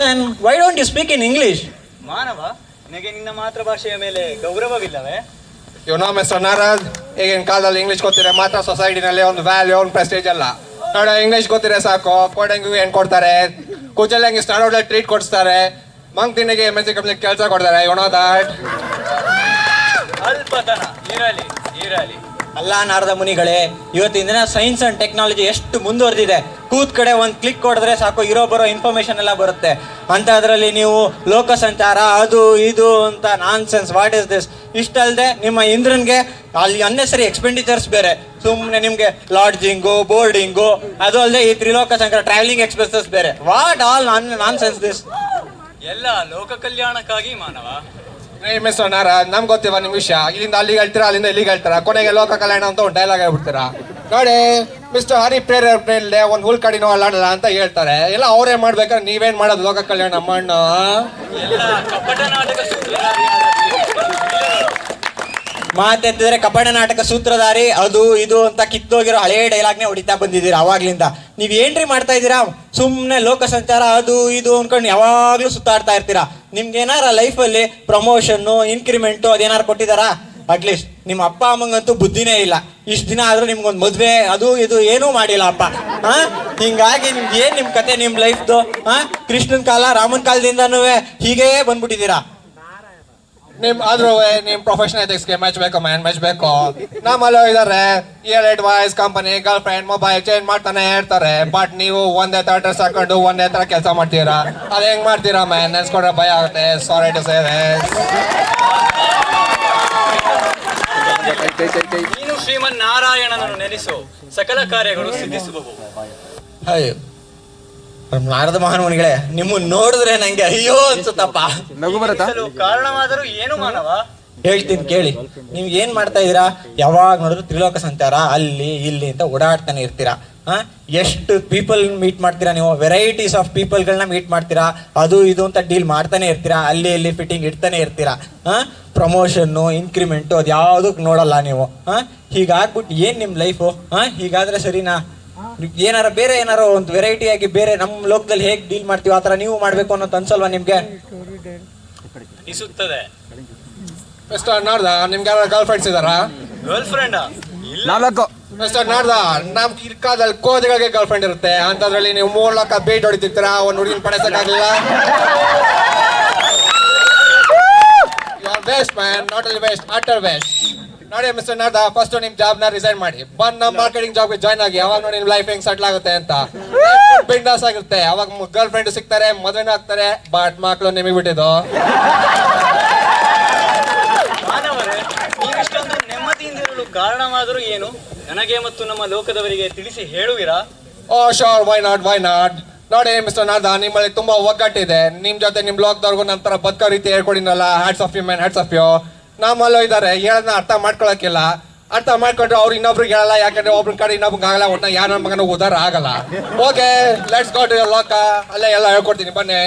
Then why don't you speak in English? ಮಾನವ, ನಿನಗೆ ನಿನ್ನ ಮಾತೃಭಾಷೆಯ ಮೇಲೆ ಗೌರವವಿಲ್ಲವೇ? ಮಿಸ್ಟರ್ ನಾರದ್, ಈಗಿನ ಕಾಲದಲ್ಲಿ ಇಂಗ್ಲಿಷ್ ಗೊತ್ತಿದ್ರೆ ಮಾತ್ರ ಸೊಸೈಟಿನಲ್ಲಿ ಒಂದು ವ್ಯಾಲ್ಯೂ ಒಂದು ಪ್ರೆಸ್ಟೇಜ್ ಅಲ್ಲ. ನೋಡ, ಇಂಗ್ಲಿಷ್ ಗೊತ್ತಿದ್ರೆ ಸಾಕು, ಕೋಡಂಗಿಗೆ ಏನು ಕೊಡ್ತಾರೆ, ಕೂಚಲ್ಲಂಗೆ ಸ್ಟಾರ್ಟ್ ಟ್ರೀಟ್ ಕೊಡಿಸ್ತಾರೆ, ಮಂಗ್ ತಿಂಡಿಗೆ ಎಮ್ ಎಸ್ ಸಿ ಕಂಪ್ನಿಗೆ ಕೆಲಸ ಕೊಡ್ತಾರೆ. You know that. ಅಲ್ಪತನ ಇರಲಿ ಇರಲಿ. ಅಲ್ಲ ನಾರದ ಮುನಿಗಳೇ, ಇವತ್ತಿನ ದಿನ ಸೈನ್ಸ್ ಅಂಡ್ ಟೆಕ್ನಾಲಜಿ ಎಷ್ಟು ಮುಂದುವರೆದಿದೆ. ಕೂತ್ ಕಡೆ ಒಂದು ಕ್ಲಿಕ್ ಕೊಡಿದ್ರೆ ಸಾಕು, ಇರೋ ಬರೋ ಇನ್ಫಾರ್ಮೇಶನ್ ಎಲ್ಲ ಬರುತ್ತೆ. ಅಂಥದ್ರಲ್ಲಿ ನೀವು ಲೋಕ ಸಂಚಾರ ಅದು ಇದು ಅಂತ ನಾನ್ ಸೆನ್ಸ್, ವಾಟ್ ಇಸ್ ದಿಸ್? ಇಷ್ಟಲ್ಲದೆ ನಿಮ್ಮ ಇಂದ್ರನ್ಗೆ ಅಲ್ಲಿ ಅನ್ನೆಸರಿ ಎಕ್ಸ್ಪೆಂಡಿಚರ್ಸ್ ಬೇರೆ. ಸುಮ್ಮನೆ ನಿಮಗೆ ಲಾಡ್ಜಿಂಗು, ಬೋರ್ಡಿಂಗು, ಅದು ಅಲ್ಲದೆ ಈ ತ್ರಿಲೋಕ ಸಂಚಾರ ಟ್ರಾವೆಲಿಂಗ್ ಎಕ್ಸ್ಪೆನ್ಸಸ್ ಬೇರೆ. What all non sense this? ಎಲ್ಲ ಲೋಕ ಕಲ್ಯಾಣಕ್ಕಾಗಿ ಮಾನವ. ಮಿಸ್ಟರ್ ನಾರದ್, ನಮ್ಗೆ ಗೊತ್ತಿವ ನಿಮ್ಮ ವಿಷಯ. ಇಲ್ಲಿಂದ ಅಲ್ಲಿಗೆ ಹೇಳ್ತೀರಾ, ಅಲ್ಲಿಂದ ಇಲ್ಲಿಗೆ ಹೇಳ್ತೀರಾ, ಕೊನೆಗೆ ಲೋಕ ಕಲ್ಯಾಣ ಅಂತ ಒಂದು ಡೈಲಾಗ್ ಹೇಳ್ಬಿಡ್ತೀರಾ. ನೋಡಿ ಮಿಸ್ಟರ್ ಹರಿ ಪ್ರೇರಣೆ ಒಂದು ಹುಲ್ ಕಡಿನೋ ಅಲ್ಲಾಡಲ್ಲ ಅಂತ ಹೇಳ್ತಾರೆ. ಎಲ್ಲ ಅವರೇ ಮಾಡ್ಬೇಕಾದ್ರೆ ನೀವೇನ್ ಮಾಡೋದು ಲೋಕ ಕಲ್ಯಾಣ ಮಣ್ಣು? ಎಲ್ಲ ಕಪಟ ನಾಟಕ ಮಾತೆತ್ತಿದ್ರೆ ಕಪಟ ನಾಟಕ ಸೂತ್ರಧಾರಿ ಅದು ಇದು ಅಂತ ಕಿತ್ತೋಗಿರೋ ಹಳೇ ಡೈಲಾಗ್ನೇ ಹೊಡಿತಾ ಬಂದಿದ್ದೀರಾ ಅವಾಗ್ಲಿಂದ. ನೀವ್ ಏನ್ರಿ ಮಾಡ್ತಾ ಇದ್ದೀರಾ? ಸುಮ್ಮನೆ ಲೋಕ ಸಂಚಾರ ಅದು ಇದು ಅನ್ಕೊಂಡು ಯಾವಾಗ್ಲೂ ಸುತ್ತಾಡ್ತಾ ಇರ್ತೀರಾ. ನಿಮ್ಗೆ ಏನಾರ ಲೈಫಲ್ಲಿ ಪ್ರಮೋಷನ್ನು, ಇನ್ಕ್ರಿಮೆಂಟು ಅದೇನಾರು ಕೊಟ್ಟಿದಾರಾ? ಅಟ್ಲೀಸ್ಟ್ ನಿಮ್ಮ ಅಪ್ಪ ಅಮ್ಮಂಗಂತೂ ಬುದ್ಧಿನೇ ಇಲ್ಲ. ಇಷ್ಟು ದಿನ ಆದ್ರೂ ನಿಮ್ಗೊಂದು ಮದ್ವೆ ಅದು ಇದು ಏನೂ ಮಾಡಿಲ್ಲ ಅಪ್ಪ. ಹಿಂಗಾಗಿ ನಿಮ್ಗೆ ಏನ್ ನಿಮ್ ಕತೆ, ನಿಮ್ ಲೈಫ್ದು? ಕೃಷ್ಣನ್ ಕಾಲ ರಾಮನ್ ಕಾಲದಿಂದನೂ ಹೀಗೇ ಬಂದ್ಬಿಟ್ಟಿದ್ದೀರಾ. ಆದ್ರೂ ನಿಮ್ ಪ್ರೊಫೆಷನಲ್ ಎಥಿಕ್ಸ್ಗೆ ಮ್ಯಾಚ್ ಬೇಕು, ಮ್ಯಾಚ್ ಬೇಕು. ನಮ್ಮಲ್ಲೂ ಇದಾರೆ advice company, girl friend, mobile change ಮಾಡ್ತಾನೆ ಇರ್ತಾರೆ. ಬಟ್ ನೀವು ಒಂದೇ ತರ ಡ್ರೆಸ್ ಹಾಕೊಂಡು ಒಂದೇ ತರ ಕೆಲಸ ಮಾಡ್ತೀರಾ. ಅದ್ ಹೆಂಗ್ ಮಾಡ್ತೀರಾ ಮ್ಯಾನ್? ನೆನ್ಸ್ಕೊಂಡ್ರೆ ಭಯ ಆಗುತ್ತೆ. ಸಾರಿ ಟು ಸೇ ನೀನು ಶ್ರೀಮನ್ ನಾರಾಯಣನನ್ನು ನೆನೆಸು, ಸಕಲ ಕಾರ್ಯಗಳು ಸಿದ್ಧಿಸುವವು. ಅಯ್ಯೋ ನಾರದ ಮಹಾನುಮನಿಗಳೇ, ನಿಮ್ಮನ್ನ ನೋಡಿದ್ರೆ ನಂಗೆ ಅಯ್ಯೋ ಅನ್ಸುತ್ತಪ್ಪ. ಕಾರಣವಾದರೂ ಏನು ಮಾನವ? ಹೇಳ್ತೀನಿ ಕೇಳಿ. ನೀವ್ ಏನ್ ಮಾಡ್ತಾ ಇದೀರಾ? ಯಾವಾಗ ನೋಡಿದ್ರು ತ್ರಿಲೋಕ ಸಂಚಾರ, ಅಲ್ಲಿ ಇಲ್ಲಿ ಅಂತ ಓಡಾಡ್ತಾನೆ ಇರ್ತೀರಾ. ಎಷ್ಟು ಪೀಪಲ್ ಮೀಟ್ ಮಾಡ್ತೀರಾ ನೀವು? ವೆರೈಟೀಸ್ ಆಫ್ ಪೀಪಲ್ಗಳನ್ನ ಮೀಟ್ ಮಾಡ್ತೀರಾ. ಅದು ಇದು ಅಂತ ಡೀಲ್ ಮಾಡ್ತಾನೆ ಇರ್ತೀರಾ. ಅಲ್ಲಿ ಇಲ್ಲಿ ಫಿಟ್ಟಿಂಗ್ ಇಡ್ತಾನೆ ಇರ್ತೀರಾ. ಪ್ರಮೋಷನ್ನು, ಇನ್ಕ್ರಿಮೆಂಟು ಅದು ಯಾವುದಕ್ಕೆ ನೋಡಲ್ಲ ನೀವು. ಹೀಗಾಗ್ಬಿಟ್ಟು ಏನ್ ನಿಮ್ ಲೈಫು? ಹೀಗಾದ್ರೆ ಸರಿನಾ? ಏನಾರ ಬೇರೆ ಏನಾರ ಒಂದು ವೆರೈಟಿ ಆಗಿ ಬೇರೆ ನಮ್ಮ ಲೋಕದಲ್ಲಿ ಹೇಗೆ ಡೀಲ್ ಮಾಡ್ತೀವಿ ಆ ಥರ ನೀವು ಮಾಡ್ಬೇಕು ಅನ್ನೋದು ಅನ್ಸಲ್ವಾ ನಿಮ್ಗೆ? ಅನಿಸುತ್ತದೆ. ಮಿಸ್ಟರ್ ನಾರ್ದ, ನಿಮ್ಗೆ ಗರ್ಲ್ ಫ್ರೆಂಡ್ಸ್ ಇದಾರಾ? ಗರ್ಲ್ ಫ್ರೆಂಡ್ ಮಿಸ್ಟರ್ ನಾರ್ದ, ನಮ್ ಕಿರ್ಕಾದಲ್ಲಿ ಕೋದಿಗಳಿಗೆ ಗರ್ಲ್ ಫ್ರೆಂಡ್ ಇರುತ್ತೆ. ಅಂತದ್ರಲ್ಲಿ ನೀವು 3 ಲಕ್ಷ ಬೇಟ್ ಹೊಡಿತಿರ್ತೀರಾ, ಒಂದು ಹುಡುಗಿನ ಪಡೆಸಕ್ಕಾಗಲಿಲ್ಲ. You are waste man, not only waste, utter waste. ನೋಡಿ ಮಿಸ್ಟರ್ ನಾರ್ದ, ಫಸ್ಟ್ ನಿಮ್ ಜಾಬ್ ನ ರಿಸೈನ್ ಮಾಡಿ, ಬಂದ್ ನಮ್ಮ ಮಾರ್ಕೆಟಿಂಗ್ ಜಾಬ್ಗೆ ಜಾಯ್ನ್ ಆಗಿ. ಅವಾಗ ನೋಡಿ ನಿಮ್ ಲೈಫ್ ಹೆಂಗ್ ಸೆಟ್ಲ್ ಆಗುತ್ತೆ ಅಂತ. ಬಿಂದಾಸ್ ಆಗಿರುತ್ತೆ. ಅವಾಗ ಗರ್ಲ್ ಫ್ರೆಂಡ್ ಸಿಗ್ತಾರೆ, ಮದುವೆನೂ ಆಗ್ತಾರೆ. ಬಟ್ ಮಕ್ಕಳು ನಿಮಗೆ ಬಿಟ್ಟಿದ್ದು. ಮಾನವರೇ, ನೀವಿಷ್ಟೊಂದು ನೆಮ್ಮದಿಯಿಂದಿರಲು ಕಾರಣವಾದರೂ ಏನು? ನನಗೆ ಮತ್ತು ನಮ್ಮ ಲೋಕದವರಿಗೆ ತಿಳಿಸಿ ಹೇಳುವಿರಾ? ಓ ಶೋರ್, ವೈ ನಾಟ್. ನೋಡಿ ಮಿಸ್ಟರ್ ನಾರ್ದ, ನಿಮ್ಮಲ್ಲಿ ತುಂಬಾ ಒಗ್ಗಟ್ಟಿದೆ. ನಿಮ್ ಜೊತೆ ನಿಮ್ ಲೋಕದವ್ರಿಗೂ ನಮ್ಮ ತರ ಬದುಕೋ ರೀತಿ ಹೇಳ್ಕೊಡಿನಲ್ಲ. Hats off you man, hats off you. ನಮ್ಮಲ್ಲೂ ಇದ್ದಾರೆ, ಹೇಳೋದನ್ನ ಅರ್ಥ ಮಾಡ್ಕೊಳಕ್ಕಿಲ್ಲ. ಅರ್ಥ ಮಾಡ್ಕೊಂಡ್ರೆ ಅವ್ರು ಇನ್ನೊಬ್ರಿಗೆ ಹೇಳಲ್ಲ. ಯಾಕಂದ್ರೆ ಒಬ್ರ ಕಡೆ ಇನ್ನೊಬ್ರಿಗೆ ಆಗಲ್ಲ. ಒಟ್ಟ ಯಾರ ನನ್ನ ಮಗನ ಉದಾರ ಆಗಲ್ಲ. Okay, let's go to your ಲೋಕ. ಅಲ್ಲೇ ಎಲ್ಲ ಹೇಳ್ಕೊಡ್ತೀನಿ, ಬನ್ನಿ.